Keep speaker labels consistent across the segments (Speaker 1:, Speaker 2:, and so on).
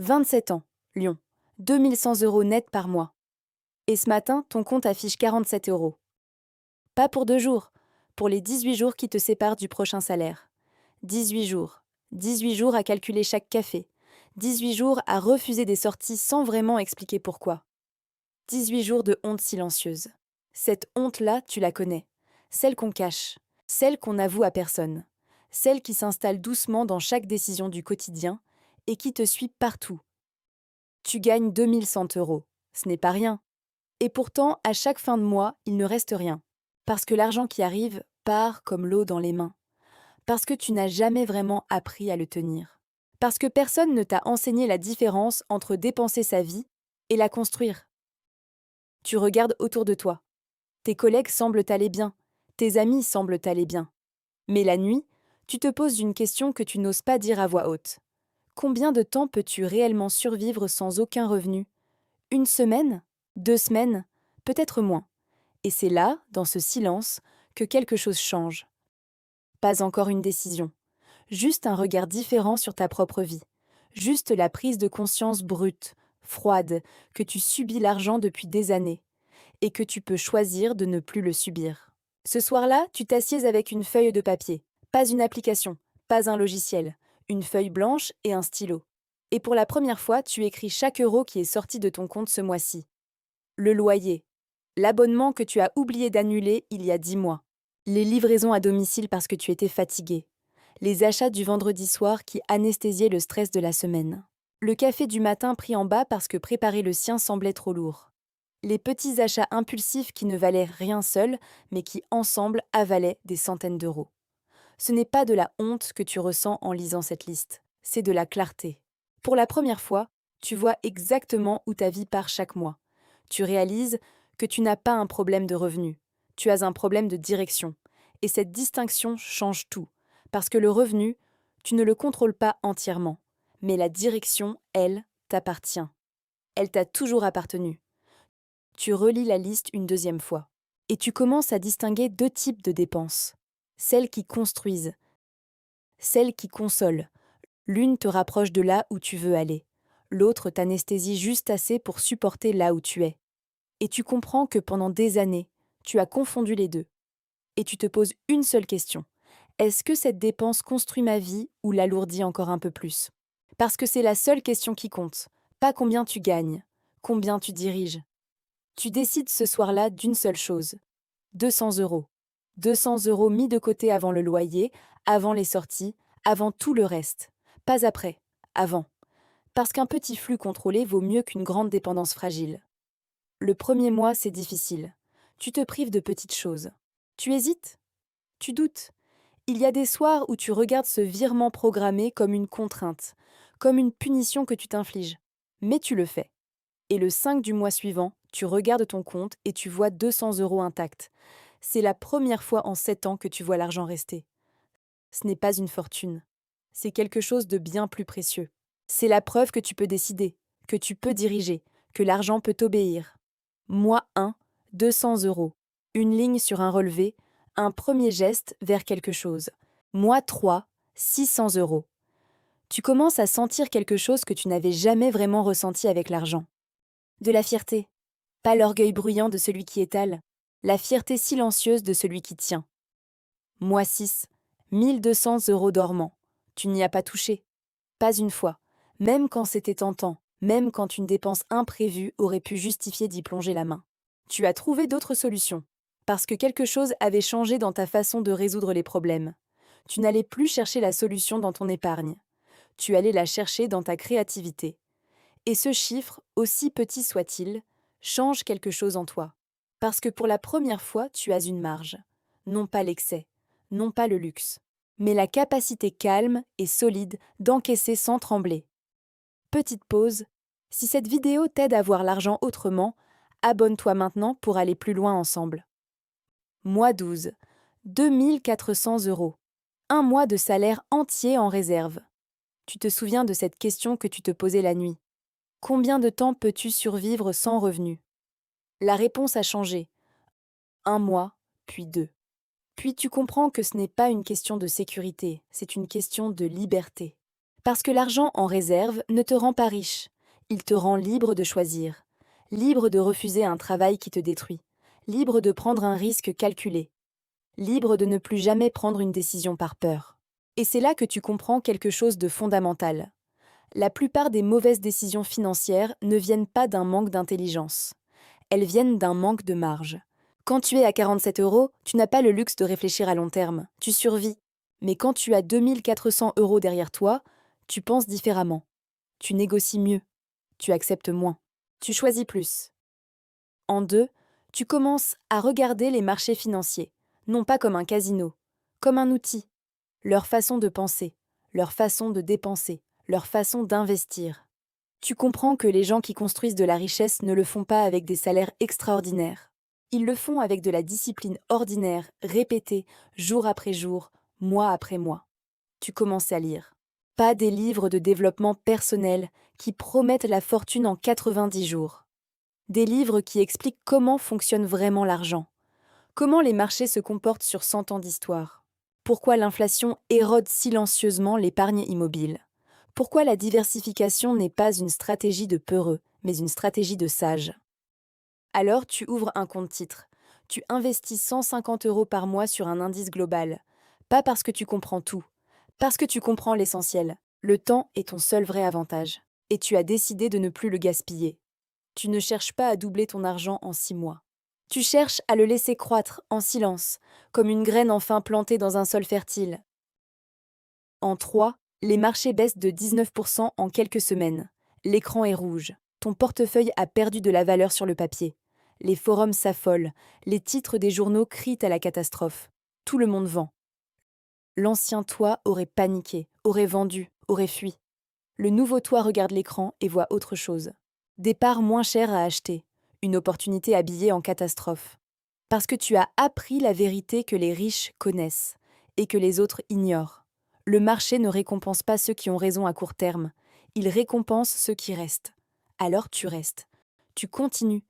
Speaker 1: 27 ans, Lyon. 2 100 € net par mois. Et ce matin, ton compte affiche 47 euros. Pas pour 2 jours, pour les 18 jours qui te séparent du prochain salaire. 18 jours. 18 jours à calculer chaque café. 18 jours à refuser des sorties sans vraiment expliquer pourquoi. 18 jours de honte silencieuse. Cette honte-là, tu la connais. Celle qu'on cache. Celle qu'on avoue à personne. Celle qui s'installe doucement dans chaque décision du quotidien et qui te suit partout. Tu gagnes 2 100 €. Ce n'est pas rien. Et pourtant, à chaque fin de mois, il ne reste rien. Parce que l'argent qui arrive part comme l'eau dans les mains. Parce que tu n'as jamais vraiment appris à le tenir. Parce que personne ne t'a enseigné la différence entre dépenser sa vie et la construire. Tu regardes autour de toi. Tes collègues semblent aller bien. Tes amis semblent aller bien. Mais la nuit, tu te poses une question que tu n'oses pas dire à voix haute. Combien de temps peux-tu réellement survivre sans aucun revenu? 1 semaine? 2 semaines? Peut-être moins. Et c'est là, dans ce silence, que quelque chose change. Pas encore une décision. Juste un regard différent sur ta propre vie. Juste la prise de conscience brute, froide, que tu subis l'argent depuis des années et que tu peux choisir de ne plus le subir. Ce soir-là, tu t'assieds avec une feuille de papier. Pas une application, pas un logiciel. Une feuille blanche et un stylo. Et pour la première fois, tu écris chaque euro qui est sorti de ton compte ce mois-ci. Le loyer. L'abonnement que tu as oublié d'annuler il y a 10 mois. Les livraisons à domicile parce que tu étais fatigué. Les achats du vendredi soir qui anesthésiaient le stress de la semaine. Le café du matin pris en bas parce que préparer le sien semblait trop lourd. Les petits achats impulsifs qui ne valaient rien seuls, mais qui ensemble avalaient des centaines d'euros. Ce n'est pas de la honte que tu ressens en lisant cette liste, c'est de la clarté. Pour la première fois, tu vois exactement où ta vie part chaque mois. Tu réalises que tu n'as pas un problème de revenu, tu as un problème de direction. Et cette distinction change tout, parce que le revenu, tu ne le contrôles pas entièrement, mais la direction, elle, t'appartient. Elle t'a toujours appartenu. Tu relis la liste une deuxième fois, et tu commences à distinguer 2 types de dépenses. Celles qui construisent, celles qui consolent. L'une te rapproche de là où tu veux aller, l'autre t'anesthésie juste assez pour supporter là où tu es. Et tu comprends que pendant des années, tu as confondu les deux. Et tu te poses une seule question. Est-ce que cette dépense construit ma vie ou l'alourdit encore un peu plus? Parce que c'est la seule question qui compte, pas combien tu gagnes, combien tu diriges. Tu décides ce soir-là d'une seule chose. 200 €. 200 € mis de côté avant le loyer, avant les sorties, avant tout le reste. Pas après, avant. Parce qu'un petit flux contrôlé vaut mieux qu'une grande dépendance fragile. Le premier mois, c'est difficile. Tu te prives de petites choses. Tu hésites? Tu doutes? Il y a des soirs où tu regardes ce virement programmé comme une contrainte, comme une punition que tu t'infliges. Mais tu le fais. Et le 5 du mois suivant, tu regardes ton compte et tu vois 200 € intacts. C'est la première fois en 7 ans que tu vois l'argent rester. Ce n'est pas une fortune. C'est quelque chose de bien plus précieux. C'est la preuve que tu peux décider, que tu peux diriger, que l'argent peut t'obéir. Mois 1, 200 €. Une ligne sur un relevé, un premier geste vers quelque chose. Mois 3, 600 €. Tu commences à sentir quelque chose que tu n'avais jamais vraiment ressenti avec l'argent. De la fierté. Pas l'orgueil bruyant de celui qui étale, la fierté silencieuse de celui qui tient. Mois 6, 1 200 € dormants. Tu n'y as pas touché. Pas une fois. Même quand c'était tentant, même quand une dépense imprévue aurait pu justifier d'y plonger la main. Tu as trouvé d'autres solutions. Parce que quelque chose avait changé dans ta façon de résoudre les problèmes. Tu n'allais plus chercher la solution dans ton épargne. Tu allais la chercher dans ta créativité. Et ce chiffre, aussi petit soit-il, change quelque chose en toi. Parce que pour la première fois, tu as une marge. Non pas l'excès, non pas le luxe, mais la capacité calme et solide d'encaisser sans trembler. Petite pause. Si cette vidéo t'aide à voir l'argent autrement, abonne-toi maintenant pour aller plus loin ensemble. Mois 12. 2 400 €. Un mois de salaire entier en réserve. Tu te souviens de cette question que tu te posais la nuit. Combien de temps peux-tu survivre sans revenu? La réponse a changé. 1 mois, puis 2. Puis tu comprends que ce n'est pas une question de sécurité, c'est une question de liberté. Parce que l'argent en réserve ne te rend pas riche. Il te rend libre de choisir, libre de refuser un travail qui te détruit, libre de prendre un risque calculé, libre de ne plus jamais prendre une décision par peur. Et c'est là que tu comprends quelque chose de fondamental. La plupart des mauvaises décisions financières ne viennent pas d'un manque d'intelligence. Elles viennent d'un manque de marge. Quand tu es à 47 euros, tu n'as pas le luxe de réfléchir à long terme. Tu survis. Mais quand tu as 2400 euros derrière toi, tu penses différemment. Tu négocies mieux. Tu acceptes moins. Tu choisis plus. En deux, tu commences à regarder les marchés financiers, non pas comme un casino, comme un outil. Leur façon de penser, leur façon de dépenser, leur façon d'investir. Tu comprends que les gens qui construisent de la richesse ne le font pas avec des salaires extraordinaires. Ils le font avec de la discipline ordinaire, répétée, jour après jour, mois après mois. Tu commences à lire. Pas des livres de développement personnel qui promettent la fortune en 90 jours. Des livres qui expliquent comment fonctionne vraiment l'argent, comment les marchés se comportent sur 100 ans d'histoire, pourquoi l'inflation érode silencieusement l'épargne immobile. Pourquoi la diversification n'est pas une stratégie de peureux, mais une stratégie de sage. Alors tu ouvres un compte titre. Tu investis 150 euros par mois sur un indice global. Pas parce que tu comprends tout, parce que tu comprends l'essentiel. Le temps est ton seul vrai avantage. Et tu as décidé de ne plus le gaspiller. Tu ne cherches pas à doubler ton argent en 6 mois. Tu cherches à le laisser croître en silence, comme une graine enfin plantée dans un sol fertile. En 3, les marchés baissent de 19% en quelques semaines. L'écran est rouge. Ton portefeuille a perdu de la valeur sur le papier. Les forums s'affolent. Les titres des journaux crient à la catastrophe. Tout le monde vend. L'ancien toi aurait paniqué, aurait vendu, aurait fui. Le nouveau toi regarde l'écran et voit autre chose. Des parts moins chères à acheter. Une opportunité habillée en catastrophe. Parce que tu as appris la vérité que les riches connaissent et que les autres ignorent. Le marché ne récompense pas ceux qui ont raison à court terme. Il récompense ceux qui restent. Alors tu restes. Tu continues.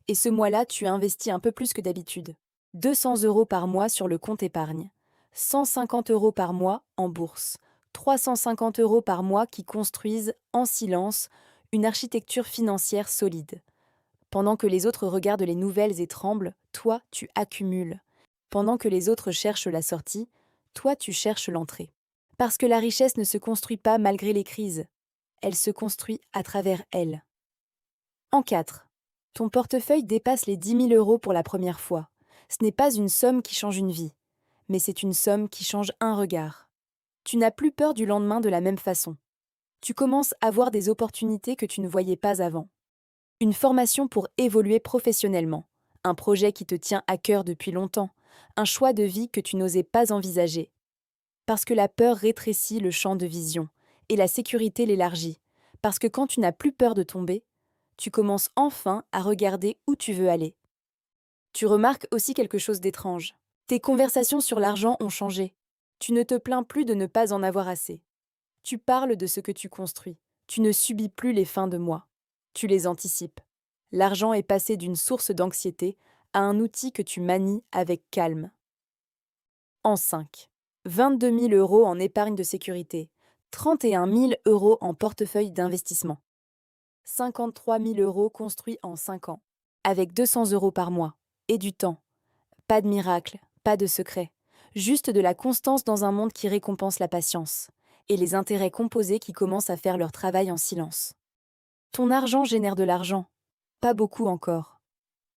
Speaker 1: Et ce mois-là, tu investis un peu plus que d'habitude. 200 euros par mois sur le compte épargne. 150 euros par mois en bourse. 350 euros par mois qui construisent, en silence, une architecture financière solide. Pendant que les autres regardent les nouvelles et tremblent, toi, tu accumules. Pendant que les autres cherchent la sortie, toi, tu cherches l'entrée. Parce que la richesse ne se construit pas malgré les crises. Elle se construit à travers elles. En 4. Ton portefeuille dépasse les 10 000 euros pour la première fois. Ce n'est pas une somme qui change une vie, mais c'est une somme qui change un regard. Tu n'as plus peur du lendemain de la même façon. Tu commences à voir des opportunités que tu ne voyais pas avant. Une formation pour évoluer professionnellement, un projet qui te tient à cœur depuis longtemps, un choix de vie que tu n'osais pas envisager. Parce que la peur rétrécit le champ de vision, et la sécurité l'élargit. Parce que quand tu n'as plus peur de tomber, tu commences enfin à regarder où tu veux aller. Tu remarques aussi quelque chose d'étrange. Tes conversations sur l'argent ont changé. Tu ne te plains plus de ne pas en avoir assez. Tu parles de ce que tu construis. Tu ne subis plus les fins de mois. Tu les anticipes. L'argent est passé d'une source d'anxiété à un outil que tu manies avec calme. En 5. 22 000 euros en épargne de sécurité. 31 000 euros en portefeuille d'investissement. 53 000 euros construits en 5 ans. Avec 200 euros par mois. Et du temps. Pas de miracle, pas de secret. Juste de la constance dans un monde qui récompense la patience. Et les intérêts composés qui commencent à faire leur travail en silence. Ton argent génère de l'argent. Pas beaucoup encore.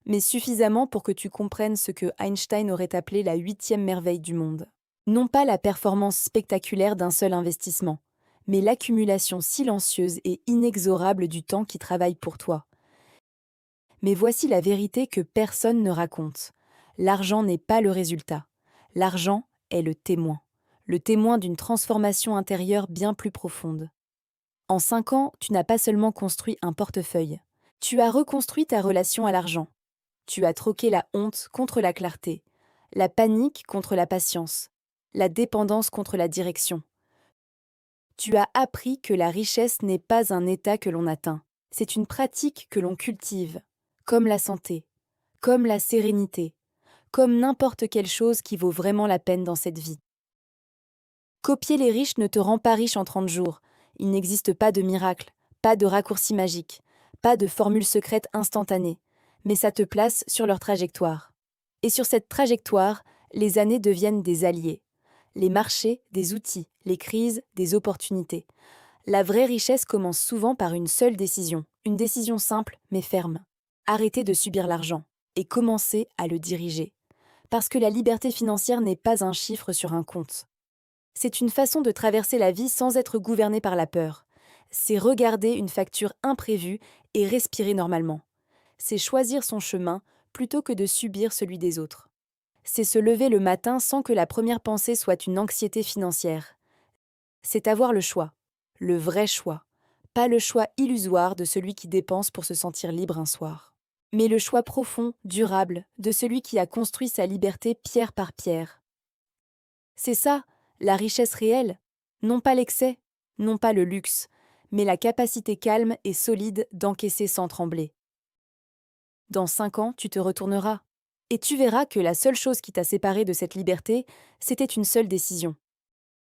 Speaker 1: Mais suffisamment pour que tu comprennes ce que Einstein aurait appelé la 8e merveille du monde. Non pas la performance spectaculaire d'un seul investissement, mais l'accumulation silencieuse et inexorable du temps qui travaille pour toi. Mais voici la vérité que personne ne raconte. L'argent n'est pas le résultat. L'argent est le témoin d'une transformation intérieure bien plus profonde. En 5 ans, tu n'as pas seulement construit un portefeuille. Tu as reconstruit ta relation à l'argent. Tu as troqué la honte contre la clarté, la panique contre la patience, la dépendance contre la direction. Tu as appris que la richesse n'est pas un état que l'on atteint, c'est une pratique que l'on cultive, comme la santé, comme la sérénité, comme n'importe quelle chose qui vaut vraiment la peine dans cette vie. Copier les riches ne te rend pas riche en 30 jours, Il n'existe pas de miracle, pas de raccourci magique, pas de formule secrète instantanée, mais ça te place sur leur trajectoire. Et sur cette trajectoire, les années deviennent des alliés. Les marchés, des outils, les crises, des opportunités. La vraie richesse commence souvent par une seule décision, une décision simple mais ferme. Arrêter de subir l'argent et commencer à le diriger. Parce que la liberté financière n'est pas un chiffre sur un compte. C'est une façon de traverser la vie sans être gouverné par la peur. C'est regarder une facture imprévue et respirer normalement. C'est choisir son chemin plutôt que de subir celui des autres. C'est se lever le matin sans que la première pensée soit une anxiété financière. C'est avoir le choix, le vrai choix, pas le choix illusoire de celui qui dépense pour se sentir libre un soir, mais le choix profond, durable, de celui qui a construit sa liberté pierre par pierre. C'est ça, la richesse réelle, non pas l'excès, non pas le luxe, mais la capacité calme et solide d'encaisser sans trembler. Dans 5 ans, tu te retourneras, et tu verras que la seule chose qui t'a séparé de cette liberté, c'était une seule décision.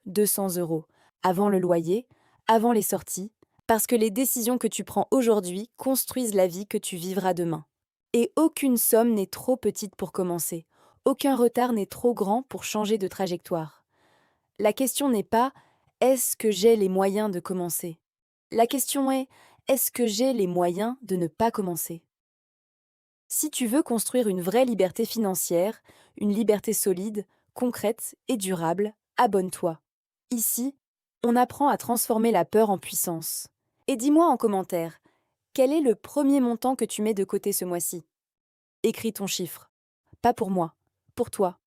Speaker 1: 200 €, avant le loyer, avant les sorties, parce que les décisions que tu prends aujourd'hui construisent la vie que tu vivras demain. Et aucune somme n'est trop petite pour commencer, aucun retard n'est trop grand pour changer de trajectoire. La question n'est pas « est-ce que j'ai les moyens de commencer ?» La question est « est-ce que j'ai les moyens de ne pas commencer ?» Si tu veux construire une vraie liberté financière, une liberté solide, concrète et durable, abonne-toi. Ici, on apprend à transformer la peur en puissance. Et dis-moi en commentaire, quel est le premier montant que tu mets de côté ce mois-ci? Écris ton chiffre. Pas pour moi, pour toi.